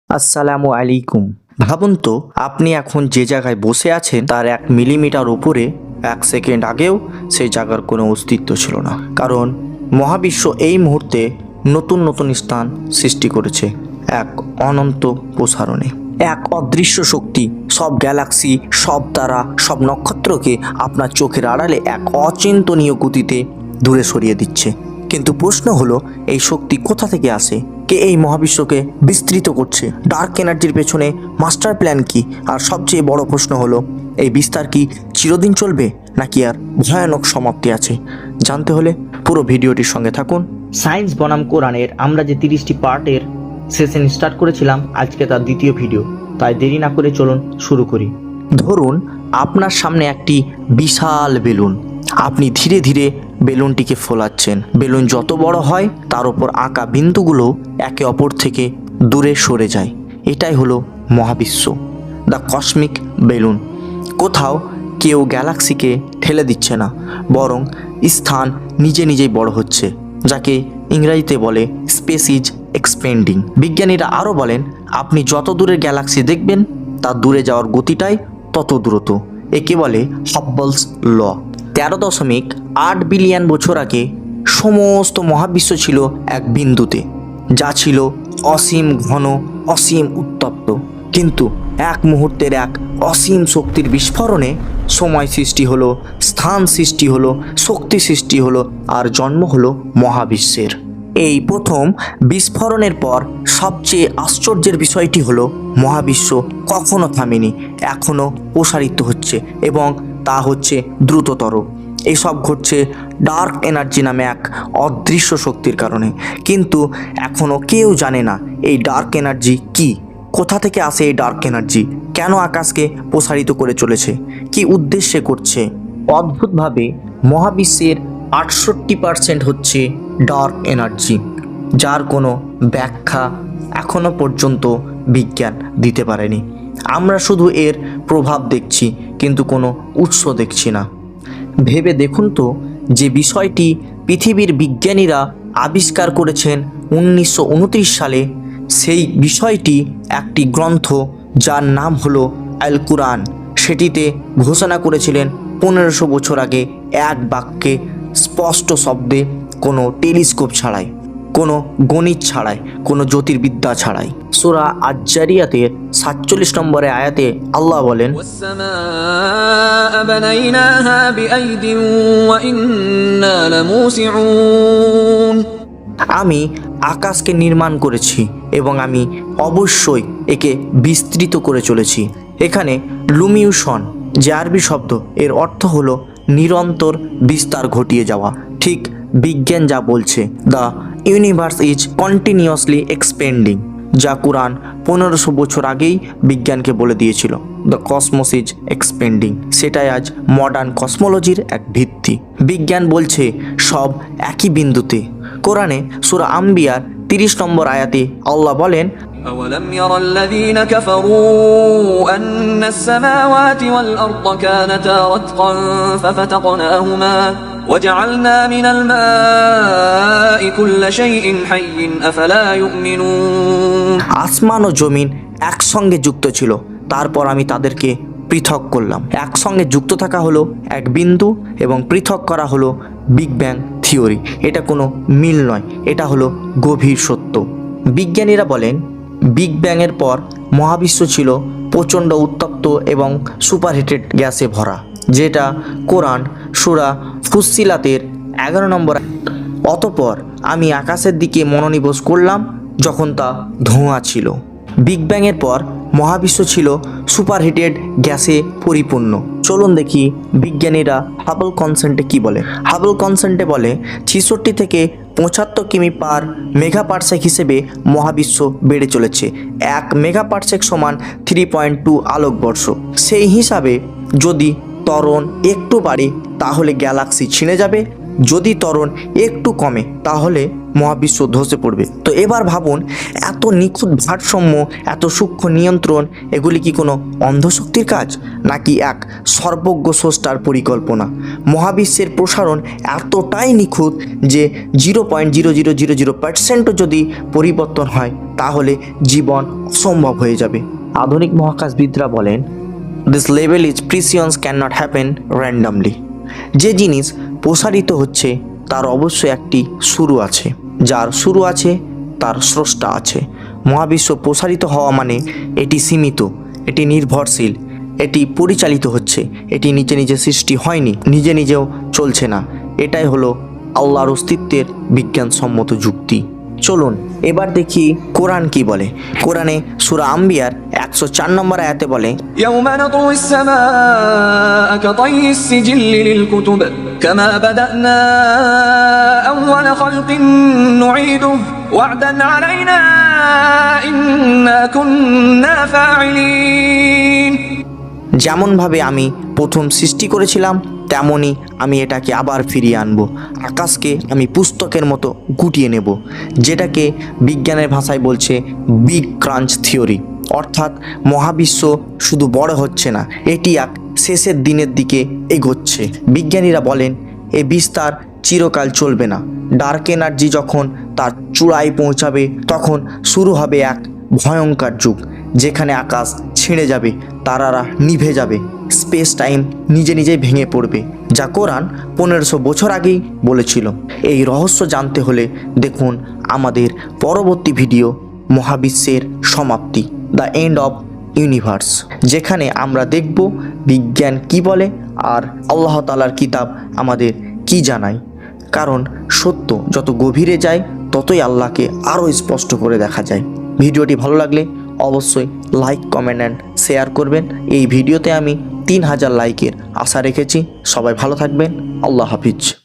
আসসালামু আলাইকুম। ভাবুন তো, আপনি এখন যে জায়গায় বসে আছেন তার 1 মিলিমিটার উপরে 1 সেকেন্ড আগেও সেই জায়গার কোনো অস্তিত্ব ছিল না। কারণ মহাবিশ্ব এই মুহূর্তে নতুন নতুন স্থান সৃষ্টি করেছে এক অনন্ত প্রসারণে। এক অদৃশ্য শক্তি সব গ্যালাক্সি, সব তারা, সব নক্ষত্রকে আপনার চোখের আড়ালে এক অচিন্তনীয় গতিতে দূরে সরিয়ে দিচ্ছে। কিন্তু প্রশ্ন হলো, এই শক্তি কোথা থেকে আসে? কে এই মহাবিশ্বকে বিস্তৃত করছে? ডার্ক এনার্জির পেছনে মাস্টার প্ল্যান কি? আর সবচেয়ে বড় প্রশ্ন হলো, এই বিস্তার কি চিরদিন চলবে নাকি আর ভয়ানক সমাপ্তি আছে? জানতে হলে পুরো ভিডিওটির সঙ্গে থাকুন। সায়েন্স বনাম কোরআনের আমরা যে 30টি পার্টের সেশন স্টার্ট করেছিলাম, আজকে তার দ্বিতীয় ভিডিও। তাই দেরি না করে চলুন শুরু করি। ধরুন আপনার সামনে একটি বিশাল বেলুন। আপনি ধীরে ধীরে বেলুনটিকে ফোলাচ্ছেন। বেলুন যত বড় হয় তার উপর আঁকা বিন্দুগুলো একে অপর থেকে দূরে সরে যায়। এটাই হলো মহাবিশ্ব, দ্য কসমিক বেলুন। কোথাও কেউ গ্যালাক্সিকে ঠেলে দিচ্ছে না, বরং স্থান নিজে নিজেই বড় হচ্ছে, যাকে ইংরেজিতে বলে স্পেস ইজ এক্সপেন্ডিং। বিজ্ঞানীরা আরও বলেন, আপনি যত দূরের গ্যালাক্সি দেখবেন তার দূরে যাওয়ার গতিটাই তত দ্রুত। একে বলে হাব্বলস ল। 13.8 বিলিয়ন বছর আগে সমস্ত মহাবিশ্ব ছিল এক বিন্দুতে, যা ছিল অসীম ঘন, অসীম উত্তপ্ত। কিন্তু এক মুহূর্তের এক অসীম শক্তির বিস্ফোরণে সময় সৃষ্টি হলো, স্থান সৃষ্টি হলো, শক্তি সৃষ্টি হলো, আর জন্ম হলো মহাবিশ্বের। এই প্রথম বিস্ফোরণের পর সবচেয়ে আশ্চর্যের বিষয়টি হলো, মহাবিশ্ব কখনো থামেনি, এখনও প্রসারিত হচ্ছে, এবং তা হচ্ছে দ্রুততর। এসব ঘটছে ডার্ক এনার্জি নামে এক অদৃশ্য শক্তির কারণে। কিন্তু এখনও কেউ জানে না এই ডার্ক এনার্জি কি, কোথা থেকে আসে এই ডার্ক এনার্জি, কেন আকাশকে প্রসারিত করে চলেছে, কি উদ্দেশ্যে করছে। অদ্ভুতভাবে মহাবিশ্বের 68% হচ্ছে ডার্ক এনার্জি, যার কোনো ব্যাখ্যা এখনো পর্যন্ত বিজ্ঞান দিতে পারেনি। আমরা শুধু এর প্রভাব দেখছি, কিন্তু কোনো উৎস দেখছি না। ভেবে দেখুন তো, যে বিষয়টি পৃথিবীর বিজ্ঞানীরা আবিষ্কার করেছেন 1929 সালে, সেই বিষয়টি একটি গ্রন্থ যার নাম হলো আল কুরআন, সেটিতে ঘোষণা করেছিলেন 1500 বছর আগে, এক বাক্যে, স্পষ্ট শব্দে, কোনো টেলিস্কোপ ছাড়াই, কোনো গণিত ছাড়াই, কোনো জ্যোতির্বিদ্যা ছাড়াই। সূরা আজ-জারিয়াতের 47 নম্বরে আয়াতে আল্লাহ বলেন, ওয়াস-সামাআ বানাইনাহা বিআইদিন ওয়া ইন্না লামুসিউন। আমি আকাশকে নির্মাণ করেছি এবং আমি অবশ্যই একে বিস্তৃত করে চলেছি। এখানে লুমিউশন, যে আরবি শব্দ, এর অর্থ হলো নিরন্তর বিস্তার ঘটিয়ে যাওয়া। ঠিক বিজ্ঞান যা বলছে, the universe is continuously expanding, যা কুরআন 1500 বছর আগেই বিজ্ঞানকে বলে দিয়েছিল, দ্য কসমোস ইজ এক্সপেন্ডিং, সেটাই আজ মডার্ন কসমোলজির এক ভিত্তি। বিজ্ঞান বলছে সব একই বিন্দুতে। কোরআনে সূরা আম্বিয়ার 30 নম্বর আয়াতে আল্লাহ বলেন, أولم ير الذين كفروا أن السماوات والأرض كانتا رتقا ففتقناهما وجعلنا من الماء كل شيء حي أفلا يؤمنون। আসমান ও জমিন একসঙ্গে যুক্ত ছিল, তারপর আমি তাদেরকে পৃথক করলাম। একসঙ্গে যুক্ত থাকা হলো এক বিন্দু, এবং পৃথক করা হলো বিগ ব্যাং থিওরি। এটা কোনো মিল নয়, এটা হলো গভীর সত্য। বিজ্ঞানীরা বলেন, বিগ ব্যাংয়ের পর মহাবিশ্ব ছিল প্রচণ্ড উত্তপ্ত এবং সুপারহিটেড গ্যাসে ভরা, যেটা কোরআন সূরা ফুসসিলাতের 11 নম্বর। অতঃপর আমি আকাশের দিকে মনোনিবেশ করলাম যখন তা ধোঁয়া ছিল। বিগ ব্যাংয়ের পর মহাবিশ্ব ছিল সুপারহিটেড গ্যাসে পরিপূর্ণ। চলুন দেখি বিজ্ঞানীরা হাবল কনস্ট্যান্টে কি বলে। হাবল কনস্ট্যান্টে বলে 66 থেকে 75 কিমি পার মেগাপারসেক হিসেবে মহাবিশ্ব বেড়ে চলেছে। 1 মেগাপারসেক সমান 3.2 আলোকবর্ষ। সেই হিসাবে যদি ত্বরণ একটু বাড়ে তাহলে গ্যালাক্সি ছিঁড়ে যাবে, যদি ত্বরণ একটু কমে তাহলে মহাবিশ্ব ধসে পড়বে। তো এবার ভাবুন, এত নিখুঁত ভারসাম্য, এত সূক্ষ্ম নিয়ন্ত্রণ, এগুলি কি কোনো অন্ধশক্তির কাজ, নাকি এক সর্বজ্ঞ স্রষ্টার পরিকল্পনা? মহাবিশ্বের প্রসারণ এতটাই নিখুঁত যে 0.0000% যদি পরিবর্তন হয় তাহলে জীবন অসম্ভব হয়ে যাবে। আধুনিক মহাকাশবিদরা বলেন, this level is precision can not happen randomly. যে জিনিস প্রসারিত হচ্ছে তার অবশ্যই একটি শুরু আছে, যার শুরু আছে তার স্রষ্টা আছে। মহাবিশ্ব প্রসারিত হওয়া মানে এটি সীমিত, এটি নির্ভরশীল, এটি পরিচালিত হচ্ছে, এটি নিজে নিজে সৃষ্টি হয়নি, নিজে নিজেও চলছে না। এটাই হলো আল্লাহর অস্তিত্বের বিজ্ঞানসম্মত যুক্তি। চলুন এবার দেখি কোরআন কি বলে। কোরআনে সূরা আম্বিয়ার 104 নম্বর আয়াতে বলে, يوم نطوي السماء كطي السجل للكتب كما بدأنا أول خلق نعيده وعدا علينا إنا كنا فاعلين। যেমনভাবে আমি প্রথম সৃষ্টি করেছিলাম তেমনই আমি এটাকে আবার ফিরিয়ে আনবো। আকাশকে আমি পুস্তকের মতো গুটিয়ে নেব, যেটাকে বিজ্ঞানের ভাষায় বলছে বিগ ক্রাঞ্চ থিওরি। অর্থাৎ মহাবিশ্ব শুধু বড় হচ্ছে না, এটি এক শেষের দিনের দিকে এগোচ্ছে। বিজ্ঞানীরা বলেন এই বিস্তার চিরকাল চলবে না। ডার্ক এনার্জি যখন তার চূড়ায় পৌঁছাবে তখন শুরু হবে এক ভয়ঙ্কর যুগ, যেখানে আকাশ ছিঁড়ে যাবে, তারারা নিভে যাবে, স্পেস টাইম নিজে নিজেই ভেঙে পড়বে, যা কোরআন 1500 বছর আগেই বলেছিল। এই রহস্য জানতে হলে দেখুন আমাদের পরবর্তী ভিডিও, মহাবিশ্বের সমাপ্তি, দ্য এন্ড অফ ইউনিভার্স, যেখানে আমরা দেখব বিজ্ঞান কি বলে আর আল্লাহ তাআলার কিতাব আমাদের কি জানায়। কারণ সত্য যত গভীরে যায় ততই আল্লাহকে আরও স্পষ্ট করে দেখা যায়। ভিডিওটি ভালো লাগলে অবশ্যই লাইক, কমেন্ট অ্যান্ড শেয়ার করবেন। এই ভিডিওতে আমি 3000 লাইকের আশা রেখেছি। সবাই ভালো থাকবেন। আল্লাহ হাফিজ।